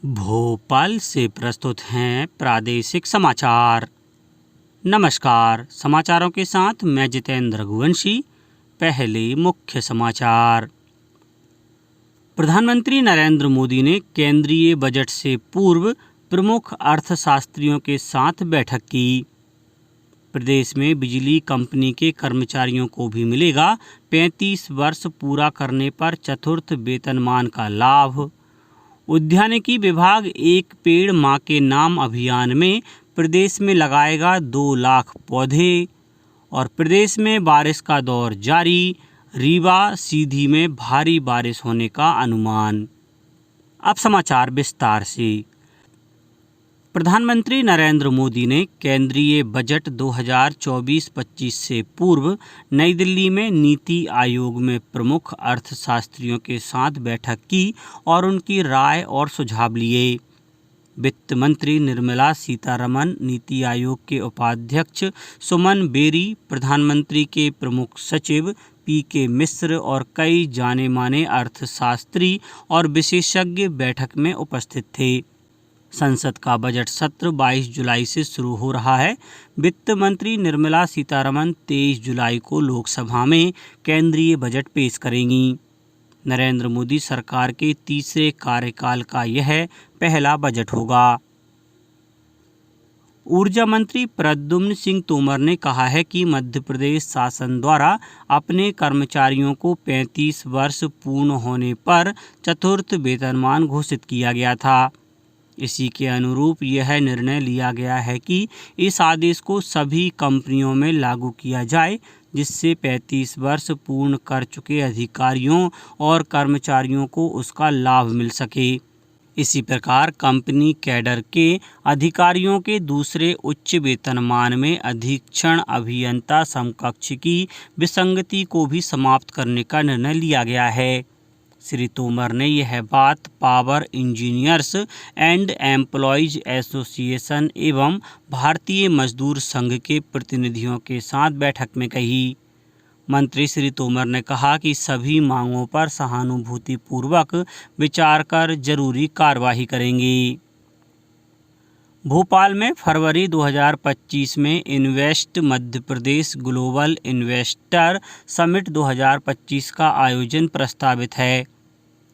भोपाल से प्रस्तुत हैं प्रादेशिक समाचार। नमस्कार, समाचारों के साथ मैं जितेंद्र रघुवंशी। पहले मुख्य समाचार। प्रधानमंत्री नरेंद्र मोदी ने केंद्रीय बजट से पूर्व प्रमुख अर्थशास्त्रियों के साथ बैठक की। प्रदेश में बिजली कंपनी के कर्मचारियों को भी मिलेगा 35 वर्ष पूरा करने पर चतुर्थ वेतनमान का लाभ। उद्यानिकी विभाग एक पेड़ मां के नाम अभियान में प्रदेश में लगाएगा 2 लाख पौधे। और प्रदेश में बारिश का दौर जारी, रीवा सीधी में भारी बारिश होने का अनुमान। अब समाचार विस्तार से। प्रधानमंत्री नरेंद्र मोदी ने केंद्रीय बजट 2024-25 से पूर्व नई दिल्ली में नीति आयोग में प्रमुख अर्थशास्त्रियों के साथ बैठक की और उनकी राय और सुझाव लिए। वित्त मंत्री निर्मला सीतारमण, नीति आयोग के उपाध्यक्ष सुमन बेरी, प्रधानमंत्री के प्रमुख सचिव पीके मिश्र और कई जाने माने अर्थशास्त्री और विशेषज्ञ बैठक में उपस्थित थे। संसद का बजट सत्र 22 जुलाई से शुरू हो रहा है। वित्त मंत्री निर्मला सीतारमण 23 जुलाई को लोकसभा में केंद्रीय बजट पेश करेंगी। नरेंद्र मोदी सरकार के तीसरे कार्यकाल का यह पहला बजट होगा। ऊर्जा मंत्री प्रद्युम्न सिंह तोमर ने कहा है कि मध्य प्रदेश शासन द्वारा अपने कर्मचारियों को 35 वर्ष पूर्ण होने पर चतुर्थ वेतनमान घोषित किया गया था। इसी के अनुरूप यह निर्णय लिया गया है कि इस आदेश को सभी कंपनियों में लागू किया जाए, जिससे 35 वर्ष पूर्ण कर चुके अधिकारियों और कर्मचारियों को उसका लाभ मिल सके। इसी प्रकार कंपनी कैडर के अधिकारियों के दूसरे उच्च वेतनमान में अधीक्षण अभियंता समकक्ष की विसंगति को भी समाप्त करने का निर्णय लिया गया है। श्री तोमर ने यह बात power engineers and employees association एवं भारतीय मजदूर संघ के प्रतिनिधियों के साथ बैठक में कही। मंत्री श्री तोमर ने कहा कि सभी मांगों पर सहानुभूतिपूर्वक विचार कर जरूरी कार्यवाही करेंगे। भोपाल में फरवरी 2025 में invest Madhya Pradesh global investor summit 2025 का आयोजन प्रस्तावित है।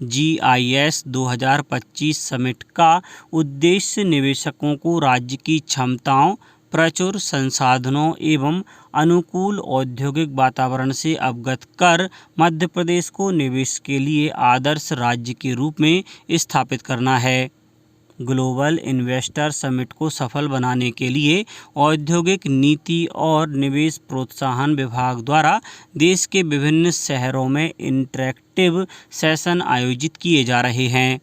GIS 2025 समिट का उद्देश्य निवेशकों को राज्य की क्षमताओं, प्रचुर संसाधनों एवं अनुकूल औद्योगिक वातावरण से अवगत कर मध्य प्रदेश को निवेश के लिए आदर्श राज्य के रूप में स्थापित करना है। ग्लोबल इन्वेस्टर समिट को सफल बनाने के लिए औद्योगिक नीति और निवेश प्रोत्साहन विभाग द्वारा देश के विभिन्न शहरों में इंटरैक्टिव सेशन आयोजित किए जा रहे हैं।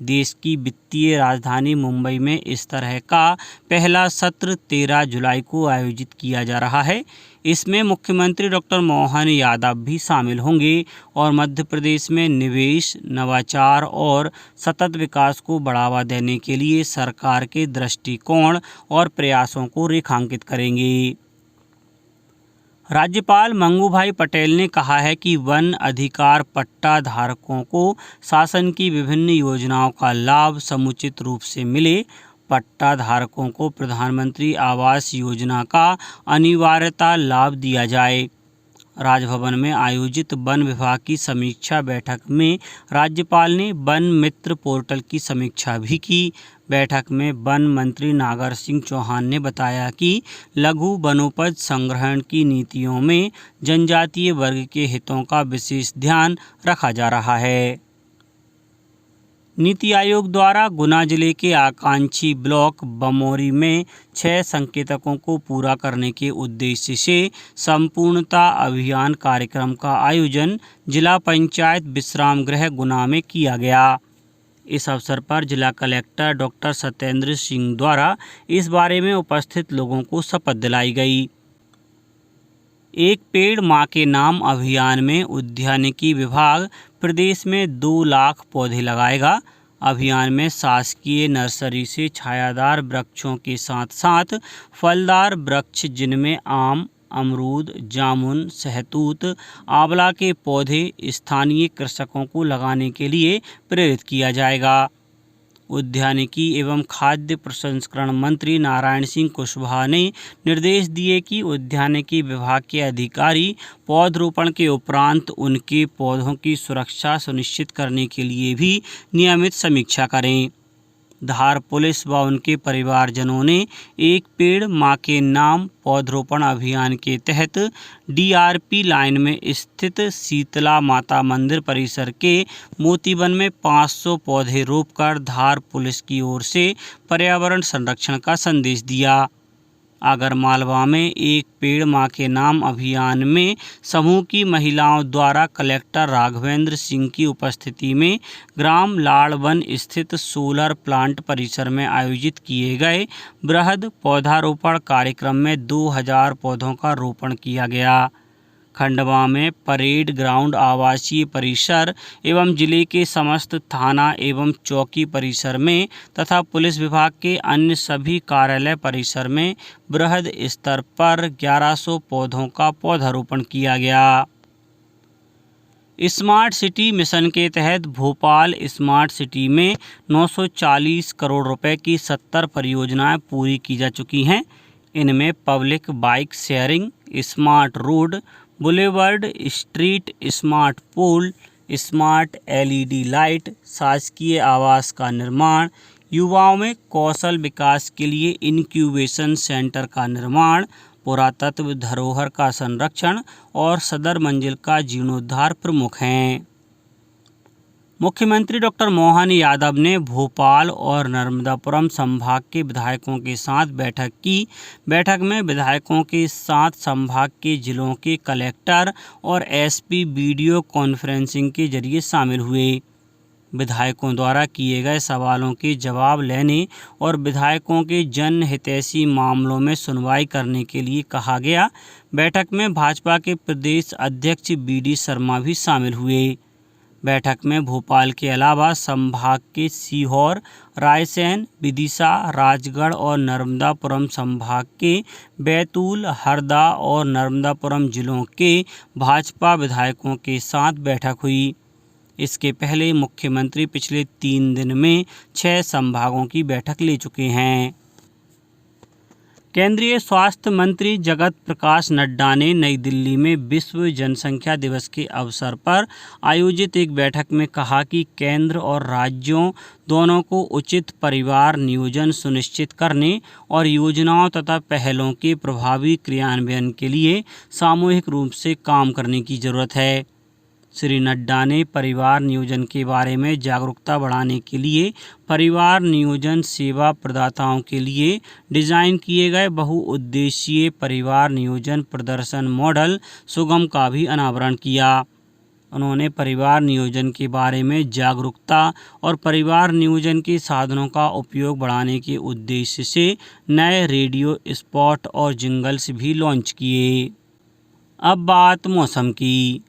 देश की वित्तीय राजधानी मुंबई में इस तरह का पहला सत्र 13 जुलाई को आयोजित किया जा रहा है। इसमें मुख्यमंत्री डॉक्टर मोहन यादव भी शामिल होंगे और मध्य प्रदेश में निवेश, नवाचार और सतत विकास को बढ़ावा देने के लिए सरकार के दृष्टिकोण और प्रयासों को रेखांकित करेंगे। राज्यपाल मंगूभाई पटेल ने कहा है कि वन अधिकार पट्टा धारकों को शासन की विभिन्न योजनाओं का लाभ समुचित रूप से मिले। पट्टा धारकों को प्रधानमंत्री आवास योजना का अनिवार्यता लाभ दिया जाए। राजभवन में आयोजित वन विभाग की समीक्षा बैठक में राज्यपाल ने वन मित्र पोर्टल की समीक्षा भी की। बैठक में वन मंत्री नागर सिंह चौहान ने बताया कि लघु वनोपज संग्रहण की नीतियों में जनजातीय वर्ग के हितों का विशेष ध्यान रखा जा रहा है। नीति आयोग द्वारा गुना जिले के आकांक्षी ब्लॉक बमोरी में 6 संकेतकों को पूरा करने के उद्देश्य से संपूर्णता अभियान कार्यक्रम का आयोजन जिला पंचायत विश्राम गृह गुना में किया गया। इस अवसर पर जिला कलेक्टर डॉक्टर सत्येंद्र सिंह द्वारा इस बारे में उपस्थित लोगों को शपथ दिलाई गई। एक पेड़ मां के नाम अभियान में उद्यानिकी विभाग प्रदेश में 2 लाख पौधे लगाएगा। अभियान में शासकीय नर्सरी से छायादार वृक्षों के साथ साथ फलदार वृक्ष जिनमें आम, अमरूद, जामुन, सहतूत, आंवला के पौधे स्थानीय कृषकों को लगाने के लिए प्रेरित किया जाएगा। उद्यानिकी एवं खाद्य प्रसंस्करण मंत्री नारायण सिंह कुशवाहा ने निर्देश दिए कि उद्यानिकी विभाग के अधिकारी पौधरोपण के उपरांत उनके पौधों की सुरक्षा सुनिश्चित करने के लिए भी नियमित समीक्षा करें। धार पुलिस व उनके परिवारजनों ने एक पेड़ मां के नाम पौधरोपण अभियान के तहत DRP लाइन में स्थित शीतला माता मंदिर परिसर के मोतीवन में 500 पौधे रोपकर धार पुलिस की ओर से पर्यावरण संरक्षण का संदेश दिया। आगरमालवा में एक पेड़ मां के नाम अभियान में समूह की महिलाओं द्वारा कलेक्टर राघवेंद्र सिंह की उपस्थिति में ग्राम लाड़वन स्थित सोलर प्लांट परिसर में आयोजित किए गए बृहद पौधारोपण कार्यक्रम में 2000 पौधों का रोपण किया गया। खंडवा में परेड ग्राउंड आवासीय परिसर एवं जिले के समस्त थाना एवं चौकी परिसर में तथा पुलिस विभाग के अन्य सभी कार्यालय परिसर में बृहद स्तर पर 1100 पौधों का पौधारोपण किया गया। स्मार्ट सिटी मिशन के तहत भोपाल स्मार्ट सिटी में 940 करोड़ रुपए की 70 परियोजनाएं पूरी की जा चुकी हैं। इनमें public bike sharing, smart road, boulevard, street smart pole, smart LED light, शासकीय आवास का निर्माण, युवाओं में कौशल विकास के लिए इंक्यूबेशन सेंटर का निर्माण, पुरातत्व धरोहर का संरक्षण और सदर मंजिल का जीर्णोद्धार प्रमुख हैं। मुख्यमंत्री डॉक्टर मोहन यादव ने भोपाल और नर्मदापुरम संभाग के विधायकों के साथ बैठक की। बैठक में विधायकों के साथ संभाग के जिलों के कलेक्टर और SP वीडियो कॉन्फ्रेंसिंग के जरिए शामिल हुए। विधायकों द्वारा किए गए सवालों के जवाब लेने और विधायकों के जनहितैषी मामलों में सुनवाई करने के लिए कहा गया। बैठक में भाजपा के प्रदेश अध्यक्ष BD शर्मा भी शामिल हुए। बैठक में भोपाल के अलावा संभाग के सीहोर, रायसेन, विदिशा, राजगढ़ और नर्मदापुरम संभाग के बैतूल, हरदा और नर्मदापुरम जिलों के भाजपा विधायकों के साथ बैठक हुई। इसके पहले मुख्यमंत्री पिछले 3 दिन में 6 संभागों की बैठक ले चुके हैं। केंद्रीय स्वास्थ्य मंत्री जगत प्रकाश नड्डा ने नई दिल्ली में विश्व जनसंख्या दिवस के अवसर पर आयोजित एक बैठक में कहा कि केंद्र और राज्यों दोनों को उचित परिवार नियोजन सुनिश्चित करने और योजनाओं तथा पहलों के प्रभावी क्रियान्वयन के लिए सामूहिक रूप से काम करने की जरूरत है। श्री नड्डा ने परिवार नियोजन के बारे में जागरूकता बढ़ाने के लिए परिवार नियोजन सेवा प्रदाताओं के लिए डिज़ाइन किए गए बहुउद्देशीय परिवार नियोजन प्रदर्शन मॉडल सुगम का भी अनावरण किया। उन्होंने परिवार नियोजन के बारे में जागरूकता और परिवार नियोजन के साधनों का उपयोग बढ़ाने के उद्देश्य से नए रेडियो स्पॉट और जिंगल्स भी लॉन्च किए। अब बात मौसम की।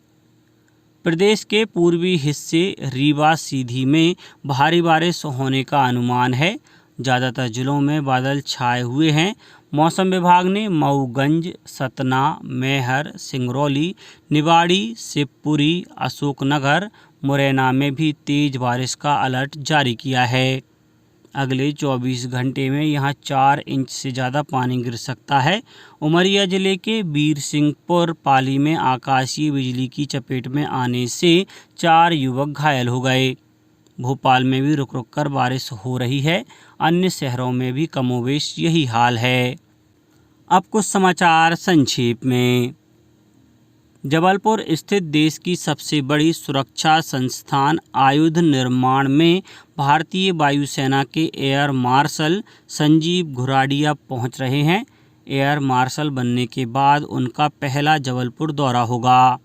प्रदेश के पूर्वी हिस्से रीवा सीधी में भारी बारिश होने का अनुमान है। ज़्यादातर जिलों में बादल छाए हुए हैं। मौसम विभाग ने मऊगंज, सतना, मैहर, सिंगरौली, निवाड़ी, शिवपुरी, अशोकनगर, मुरैना में भी तेज बारिश का अलर्ट जारी किया है। अगले 24 घंटे में यहां 4 इंच से ज़्यादा पानी गिर सकता है। उमरिया जिले के बीरसिंहपुर पाली में आकाशीय बिजली की चपेट में आने से 4 युवक घायल हो गए। भोपाल में भी रुक रुक कर बारिश हो रही है। अन्य शहरों में भी कमोवेश यही हाल है। अब कुछ समाचार संक्षेप में। जबलपुर स्थित देश की सबसे बड़ी सुरक्षा संस्थान आयुध निर्माण में भारतीय वायुसेना के एयर मार्शल संजीव घुराडिया पहुंच रहे हैं। एयर मार्शल बनने के बाद उनका पहला जबलपुर दौरा होगा।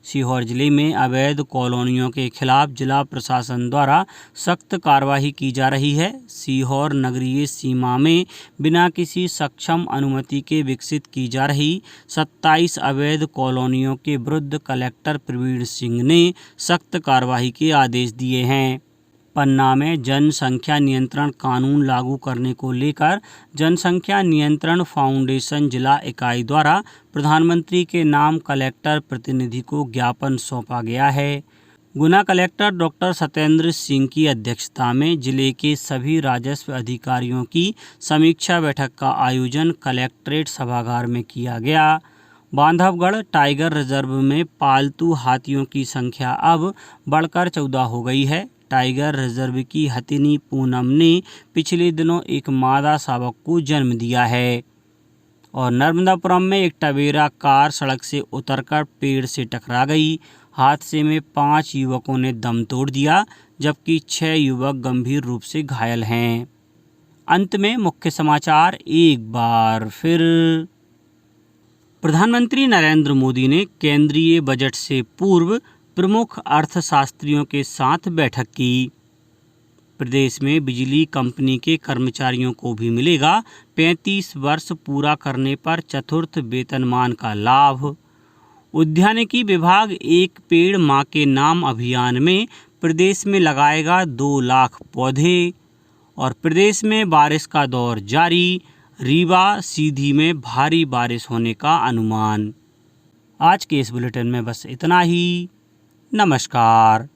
सीहोर जिले में अवैध कॉलोनियों के खिलाफ जिला प्रशासन द्वारा सख्त कार्रवाई की जा रही है। सीहोर नगरीय सीमा में बिना किसी सक्षम अनुमति के विकसित की जा रही 27 अवैध कॉलोनियों के विरुद्ध कलेक्टर प्रवीण सिंह ने सख्त कार्रवाई के आदेश दिए हैं। पन्ना में जनसंख्या नियंत्रण कानून लागू करने को लेकर जनसंख्या नियंत्रण फाउंडेशन जिला इकाई द्वारा प्रधानमंत्री के नाम कलेक्टर प्रतिनिधि को ज्ञापन सौंपा गया है। गुना कलेक्टर डॉक्टर सत्येंद्र सिंह की अध्यक्षता में जिले के सभी राजस्व अधिकारियों की समीक्षा बैठक का आयोजन कलेक्ट्रेट सभागार में किया गया। बांधवगढ़ टाइगर रिजर्व में पालतू हाथियों की संख्या अब बढ़कर 14 हो गई है। टाइगर रिजर्व की हथिनी पूनम ने पिछले दिनों एक मादा शावक को जन्म दिया है। और नर्मदापुरम में एक टवेरा कार सड़क से उतरकर पेड़ से टकरा गई। हादसे में 5 युवकों ने दम तोड़ दिया, जबकि 6 युवक गंभीर रूप से घायल हैं। अंत में मुख्य समाचार एक बार फिर। प्रधानमंत्री नरेंद्र मोदी ने केंद्रीय बजट से पूर्व प्रमुख अर्थशास्त्रियों के साथ बैठक की। प्रदेश में बिजली कंपनी के कर्मचारियों को भी मिलेगा 35 वर्ष पूरा करने पर चतुर्थ वेतनमान का लाभ। उद्यानिकी विभाग एक पेड़ मां के नाम अभियान में प्रदेश में लगाएगा 2 लाख पौधे। और प्रदेश में बारिश का दौर जारी, रीवा सीधी में भारी बारिश होने का अनुमान। आज के इस बुलेटिन में बस इतना ही। नमस्कार।